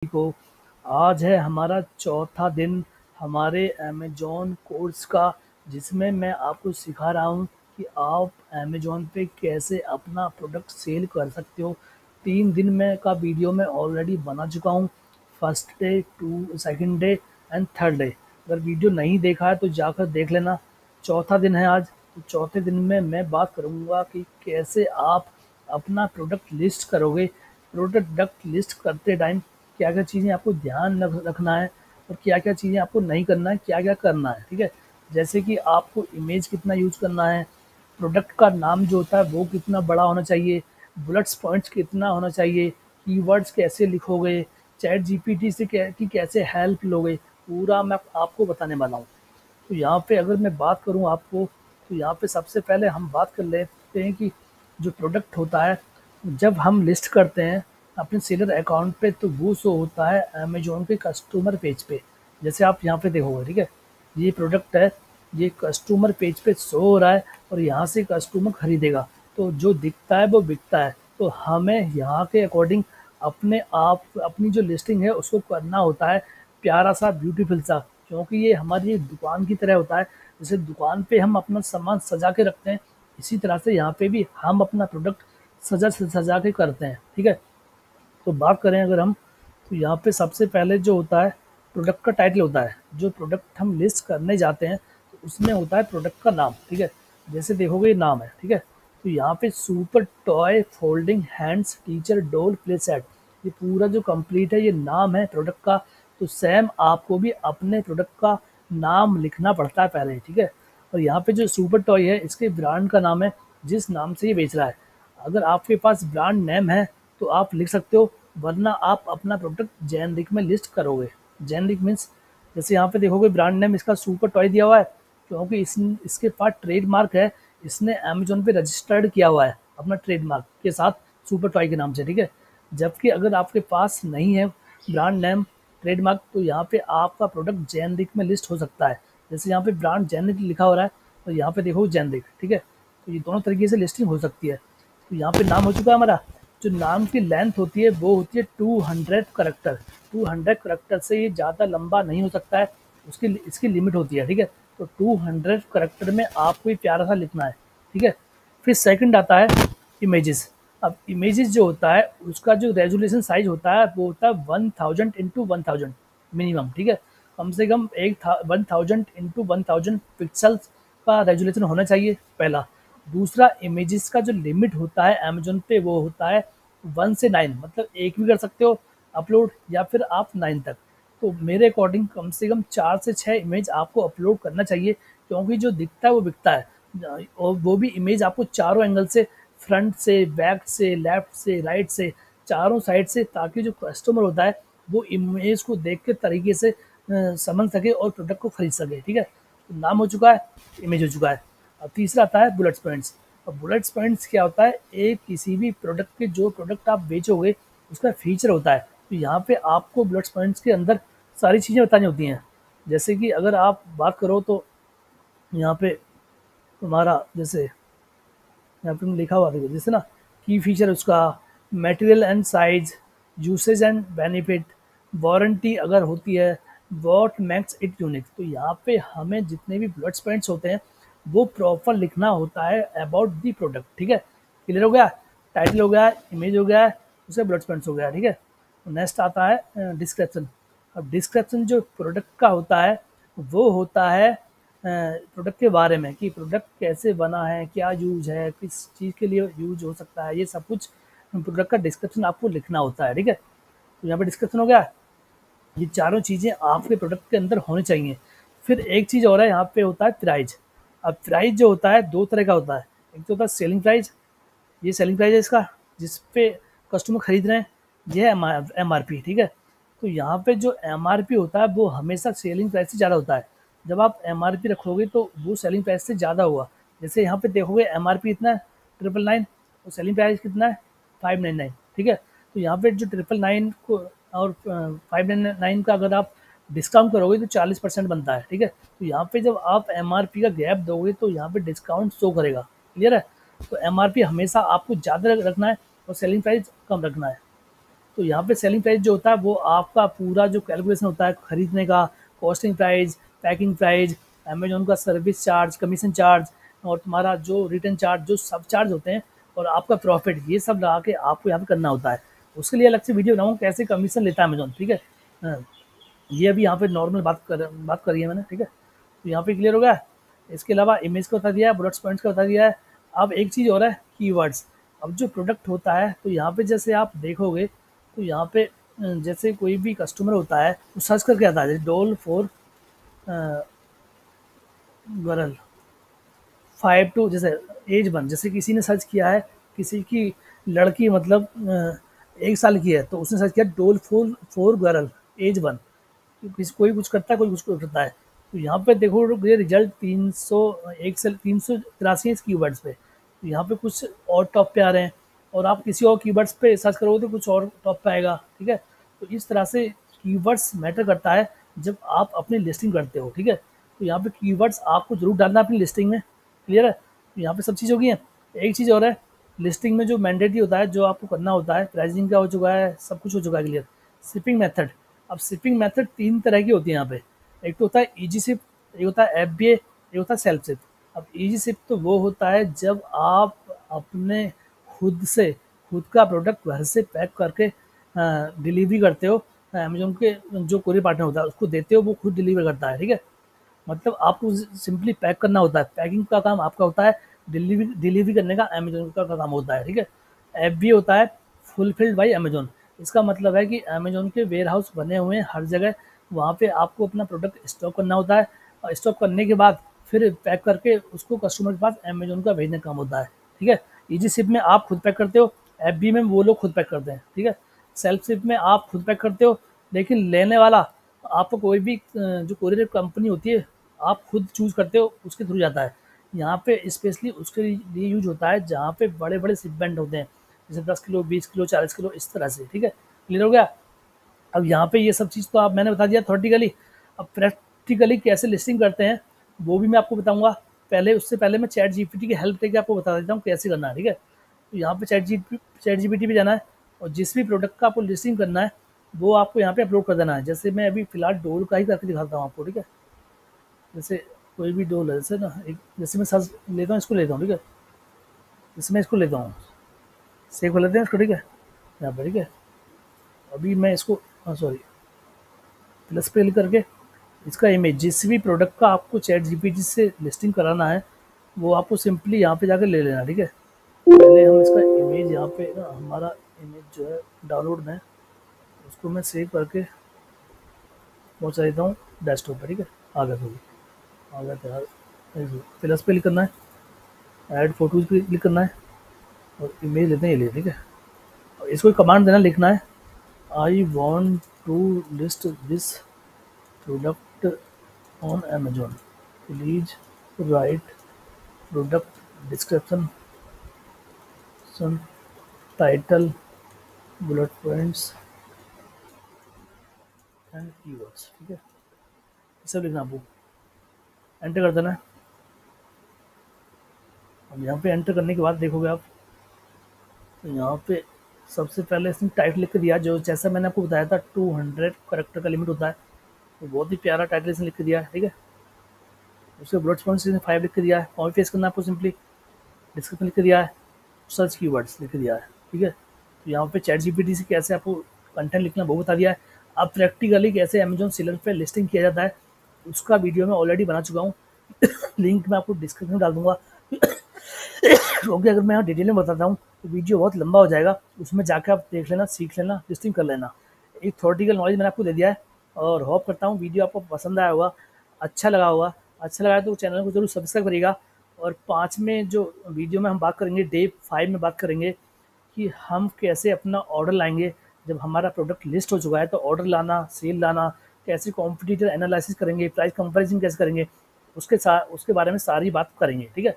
को आज है हमारा चौथा दिन हमारे अमेज़न कोर्स का, जिसमें मैं आपको सिखा रहा हूँ कि आप अमेज़न पे कैसे अपना प्रोडक्ट सेल कर सकते हो। 3 दिन में का वीडियो मैं ऑलरेडी बना चुका हूँ, first day, second day and third day. अगर वीडियो नहीं देखा है तो जाकर देख लेना। चौथा दिन है आज, तो चौथे दिन में मैं बात करूँगा कि कैसे आप अपना प्रोडक्ट लिस्ट करोगे। प्रोडक्ट लिस्ट करते टाइम क्या-क्या चीज़ें आपको ध्यान रखना है और क्या-क्या चीज़ें आपको नहीं करना है, क्या-क्या करना है, ठीक है? जैसे कि आपको इमेज कितना यूज़ करना है, प्रोडक्ट का नाम जो होता है वो कितना बड़ा होना चाहिए, बुलेट्स पॉइंट्स कितना होना चाहिए, कीवर्ड्स कैसे लिखोगे, चैट जीपीटी से की कैसे हेल्प लोगे, पूरा मैं आपको बताने वाला हूँ। तो यहाँ पे अगर मैं बात करूँ आपको, तो यहाँ पे सबसे पहले हम बात कर लेते हैं कि जो प्रोडक्ट होता है, जब हम लिस्ट करते हैं अपने सेलर अकाउंट पे, तो वो शो होता है अमेज़न के कस्टमर पेज पे। जैसे आप यहाँ पे देखोगे, ठीक है? ये प्रोडक्ट है, ये कस्टमर पेज पे शो हो रहा है और यहाँ से कस्टमर खरीदेगा। तो जो दिखता है वो बिकता है। तो हमें यहाँ के अकॉर्डिंग अपने आप अपनी जो लिस्टिंग है उसको करना होता है प्यारा सा, ब्यूटीफुल सा, क्योंकि ये हमारी एक दुकान की तरह होता है। जैसे दुकान पे हम अपना सामान सजा के रखते हैं, इसी तरह से यहाँ पे भी हम अपना प्रोडक्ट सजा के करते हैं, ठीक है? तो बात करें अगर हम, तो यहाँ पे सबसे पहले जो होता है प्रोडक्ट का टाइटल होता है। जो प्रोडक्ट हम लिस्ट करने जाते हैं तो उसमें होता है प्रोडक्ट का नाम, ठीक है? जैसे देखोगे ये नाम है, ठीक है? तो यहाँ पे super toy folding hands teacher doll play set, ये पूरा जो कंप्लीट है ये नाम है प्रोडक्ट का। तो सेम आपको भी अपने प्रोडक्ट का नाम लिखना पड़ता है पहले, ठीक है? और यहाँ पे जो सुपर टॉय है इसके ब्रांड का नाम है, जिस नाम से ये बेच रहा है। अगर आपके पास ब्रांड नेम है तो आप लिख सकते हो, वरना आप अपना प्रोडक्ट जेनरिक में लिस्ट करोगे। जेनरिक मीन्स जैसे यहाँ पे देखोगे ब्रांड नेम इसका सुपर टॉय दिया हुआ है, क्योंकि इसके पास ट्रेडमार्क है, इसने अमेज़न पे रजिस्टर्ड किया हुआ है अपना ट्रेडमार्क के साथ सुपर टॉय के नाम से, ठीक है? जबकि अगर आपके पास नहीं है ब्रांड नेम, ट्रेडमार्क, तो यहाँ पे आपका प्रोडक्ट जेनरिक में लिस्ट हो सकता है। जैसे यहाँ पे ब्रांड जेनरिक लिखा हो रहा है, तो यहाँ पे देखो जेनरिक, ठीक है? तो ये दोनों तरीके से लिस्टिंग हो सकती है। तो यहाँ पे नाम हो चुका है हमारा। जो नाम की लेंथ होती है वो होती है 200 करैक्टर। 200 करैक्टर से ये ज़्यादा लंबा नहीं हो सकता है, उसकी इसकी लिमिट होती है, ठीक है? तो 200 करैक्टर में आपको ये प्यारा सा लिखना है, ठीक है? फिर सेकंड आता है इमेजेस। अब इमेजेस जो होता है उसका जो रेजोल्यूशन साइज होता है वो होता है 1000 इंटू 1000 मिनिमम, ठीक है? कम से कम 1000 इंटू 1000 पिक्सल्स का रेजोल्यूशन होना चाहिए, पहला। दूसरा, इमेजेस का जो लिमिट होता है अमेज़न पे वो होता है 1 से 9, मतलब एक भी कर सकते हो अपलोड, या फिर आप 9 तक। तो मेरे अकॉर्डिंग कम से कम 4 से 6 इमेज आपको अपलोड करना चाहिए, क्योंकि जो दिखता है वो बिकता है। और वो भी इमेज आपको चारों एंगल से, फ्रंट से, बैक से, लेफ्ट से, राइट से, चारों साइड से, ताकि जो कस्टमर होता है वो इमेज को देख के तरीके से समझ सके और प्रोडक्ट को खरीद सके, ठीक है? तो नाम हो चुका है, इमेज हो चुका है। अब तीसरा आता है बुलेट्स पॉइंट्स। अब बुलेट्स पॉइंट्स क्या होता है, एक किसी भी प्रोडक्ट के जो प्रोडक्ट आप बेचोगे उसका फीचर होता है। तो यहाँ पे आपको बुलेट्स पॉइंट्स के अंदर सारी चीज़ें बतानी होती हैं। जैसे कि अगर आप बात करो तो यहाँ पे तुम्हारा जैसे यहाँ पे लिखा हुआ देखो, जैसे ना की फीचर उसका, material and size, usage and benefit, warranty अगर होती है, व्हाट मेक्स इट यूनिक। तो यहाँ पे हमें जितने भी बुलेट्स पॉइंट्स होते हैं वो प्रॉपर लिखना होता है अबाउट दी प्रोडक्ट, ठीक है? क्लियर हो गया? टाइटल हो गया, इमेज हो गया, उससे बुलेट्स पॉइंट्स हो गया, ठीक है? नेक्स्ट आता है डिस्क्रिप्शन। अब डिस्क्रिप्शन जो प्रोडक्ट का होता है वो होता है प्रोडक्ट के बारे में, कि प्रोडक्ट कैसे बना है, क्या यूज़ है, किस चीज़ के लिए यूज़ हो सकता है, ये सब कुछ प्रोडक्ट का डिस्क्रिप्शन आपको लिखना होता है, ठीक है? तो यहाँ पे डिस्क्रिप्शन हो गया। ये चारों चीज़ें आपके प्रोडक्ट के अंदर होनी चाहिए। फिर एक चीज़ और है, यहाँ पे होता है प्राइस। अब प्राइस जो होता है दो तरह का होता है। एक तो होता है सेलिंग प्राइस, ये सेलिंग प्राइस है इसका, जिस पे कस्टमर खरीद रहे हैं, ये है एमआरपी, ठीक है? तो यहाँ पे जो एमआरपी होता है वो हमेशा सेलिंग प्राइस से ज़्यादा होता है। जब आप एमआरपी रखोगे तो वो सेलिंग प्राइस से ज़्यादा होगा। जैसे यहाँ पे देखोगे एमआरपी इतना है 999, और सेलिंग प्राइस कितना है 599, ठीक है? तो यहाँ पे जो 999 को और 599 का अगर आप डिस्काउंट करोगे तो 40% बनता है, ठीक है? तो यहाँ पे जब आप एमआरपी का गैप दोगे तो यहाँ पे डिस्काउंट शो करेगा। क्लियर है? तो एमआरपी हमेशा आपको ज़्यादा रखना है और सेलिंग प्राइस कम रखना है। तो यहाँ पे सेलिंग प्राइस जो होता है वो आपका पूरा जो कैलकुलेशन होता है खरीदने का, costing price, packing price, Amazon का सर्विस चार्ज, कमीशन चार्ज और तुम्हारा जो रिटर्न चार्ज, जो सब चार्ज होते हैं और आपका प्रॉफिट, ये सब लगा के आपको यहाँ पे करना होता है। उसके लिए अलग से वीडियो बनाऊँ कैसे कमीशन लेता है अमेज़न, ठीक है? हाँ, ये अभी यहाँ पे नॉर्मल बात करी है मैंने, ठीक है? तो यहाँ पे क्लियर हो गया। इसके अलावा इमेज का बता दिया है, बुलेट्स पॉइंट्स का बता दिया है। अब एक चीज़ और है, कीवर्ड्स। अब जो प्रोडक्ट होता है तो यहाँ पे जैसे आप देखोगे तो यहाँ पे जैसे कोई भी कस्टमर होता है वो सर्च करके आता है, जैसे डॉल फॉर गर्ल 5 टू, जैसे एज 1, जैसे किसी ने सर्च किया है, किसी की लड़की मतलब 1 साल की है तो उसने सर्च किया डॉल फॉर गर्ल एज 1। किसी कोई कुछ करता है, कोई कुछ करता है। तो यहाँ पे देखो ये रिजल्ट 301 से 383 है इस कीवर्ड्स पे। तो यहाँ पे कुछ और टॉप पे आ रहे हैं और आप किसी और कीवर्ड्स पे सर्च करोगे तो कुछ और टॉप पे आएगा, ठीक है? तो इस तरह से कीवर्ड्स मैटर करता है जब आप अपनी लिस्टिंग करते हो, ठीक है? तो यहाँ पे कीवर्ड्स आपको जरूर डालना है अपनी लिस्टिंग में, क्लियर है? तो यहाँ पे सब चीज़ होगी है। एक चीज़ और है, लिस्टिंग में जो मैंडेटरी होता है, जो आपको करना होता है, प्राइसिंग का हो चुका है, सब कुछ हो चुका है क्लियर। शिपिंग मेथड, अब शिपिंग मेथड 3 तरह की होती है यहाँ पे। एक तो होता है ईजी शिप, एक होता है एफबीए, एक होता है सेल्फ शिप। अब ईजी शिप तो वो होता है जब आप अपने खुद से खुद का प्रोडक्ट घर से पैक करके डिलीवरी करते हो, अमेज़न के जो कोरियर पार्टनर होता है उसको देते हो, वो खुद डिलीवर करता है, ठीक है? मतलब आपको सिंपली पैक करना होता है, पैकिंग का काम आपका होता है, डिलीवरी डिलीवरी करने का अमेज़न का काम होता है, ठीक है? एफबीए होता है फुलफिल्ड बाय अमेज़न। इसका मतलब है कि अमेज़न के वेयर हाउस बने हुए हैं हर जगह, वहाँ पे आपको अपना प्रोडक्ट स्टॉक करना होता है और स्टॉक करने के बाद फिर पैक करके उसको कस्टमर के पास अमेज़न का भेजने का काम होता है, ठीक है? ईजी शिप में आप खुद पैक करते हो, एफबी में वो लोग खुद पैक करते हैं, ठीक है? सेल्फ शिप में आप खुद पैक करते हो, लेकिन लेने वाला आपको कोई भी जो कोरियर कंपनी होती है, आप खुद चूज़ करते हो, उसके थ्रू जाता है। यहाँ पे स्पेशली उसके लिए यूज़ होता है जहाँ पे बड़े-बड़े शिपमेंट होते हैं, जैसे 10 किलो, 20 किलो, 40 किलो, इस तरह से, ठीक है? क्लियर हो गया? अब यहाँ पे ये सब चीज़ तो आप मैंने बता दिया थ्योरेटिकली। अब प्रैक्टिकली कैसे लिस्टिंग करते हैं वो भी मैं आपको बताऊँगा। पहले उससे पहले मैं चैट जीपीटी की हेल्प लेके आपको बता देता हूँ कैसे करना है, ठीक है? तो यहाँ पे चैट जीपीटी पे जाना है और जिस भी प्रोडक्ट का आपको लिस्टिंग करना है वो आपको यहाँ पे अपलोड कर देना है। जैसे मैं अभी फ़िलहाल डोल का ही करके दिखाता हूँ आपको, ठीक है? जैसे कोई भी डोल है, जैसे ना एक, जैसे मैं सर्च लेता हूँ, इसको लेता हूँ, ठीक है? जैसे मैं इसको लेता हूँ, सेव कर लेते हैं इसको, ठीक है? यहाँ पर, ठीक है? अभी मैं इसको, हाँ सॉरी, प्लस पे क्लिक करके इसका इमेज, जिस भी प्रोडक्ट का आपको चैट जीपीटी से लिस्टिंग कराना है वो आपको सिंपली यहाँ पे जाकर ले लेना, ठीक है? पहले हम इसका इमेज यहाँ पे ना, हमारा इमेज जो है डाउनलोड में, उसको मैं सेव करके पहुँचा देता हूँ डेस्कटॉप पर, ठीक है? आ गया तो आ गया तैयार। प्लस पे क्लिक करना है, ऐड फोटोज पे क्लिक करना है और इमेज लेते हैं ये लिए, ठीक है? और इसको कमांड देना, लिखना है I want to list this product on Amazon, please write product description, some title, bullet points and keywords, ठीक है? ये सब लिखना आपको, एंटर कर देना है। अब यहाँ पे एंटर करने के बाद देखोगे आप तो यहाँ पे सबसे पहले इसने टाइटल लिख के दिया, जो जैसा मैंने आपको बताया था 200 करेक्टर का लिमिट होता है, तो बहुत ही प्यारा टाइटल इसने लिख के दिया है, ठीक है? उसके बुलेट पॉइंट्स इसने 5 लिख के दिया है, कॉपी पेस्ट करना आपको सिंपली, डिस्क्रिप्शन लिख के दिया है, सर्च कीवर्ड्स लिख के दिया है, ठीक है? तो यहाँ पे चैट जीपीटी से कैसे आपको कंटेंट लिखना वो बता दिया है। अब प्रैक्टिकली कैसे अमेजोन सेलर पे लिस्टिंग किया जाता है उसका वीडियो मैं ऑलरेडी बना चुका हूँ। लिंक मैं आपको डिस्क्रिप्शन में डाल दूंगा। क्योंकि अगर मैं यहाँ डिटेल में बताता हूँ तो वीडियो बहुत लंबा हो जाएगा, उसमें जाकर आप देख लेना, सीख लेना, लिस्टिंग कर लेना। एक थ्योरेटिकल नॉलेज मैंने आपको दे दिया है और होप करता हूँ वीडियो आपको पसंद आया होगा, अच्छा लगा होगा। अच्छा लगा तो चैनल को जरूर सब्सक्राइब करिएगा। और 5 में जो वीडियो में हम बात करेंगे, डे 5 में बात करेंगे कि हम कैसे अपना ऑर्डर लाएंगे जब हमारा प्रोडक्ट लिस्ट हो चुका है, तो ऑर्डर लाना, सेल लाना, कैसे कॉम्पिटिटर एनालिसिस करेंगे, प्राइस कंपैरिजन कैसे करेंगे, उसके बारे में सारी बात करेंगे, ठीक है?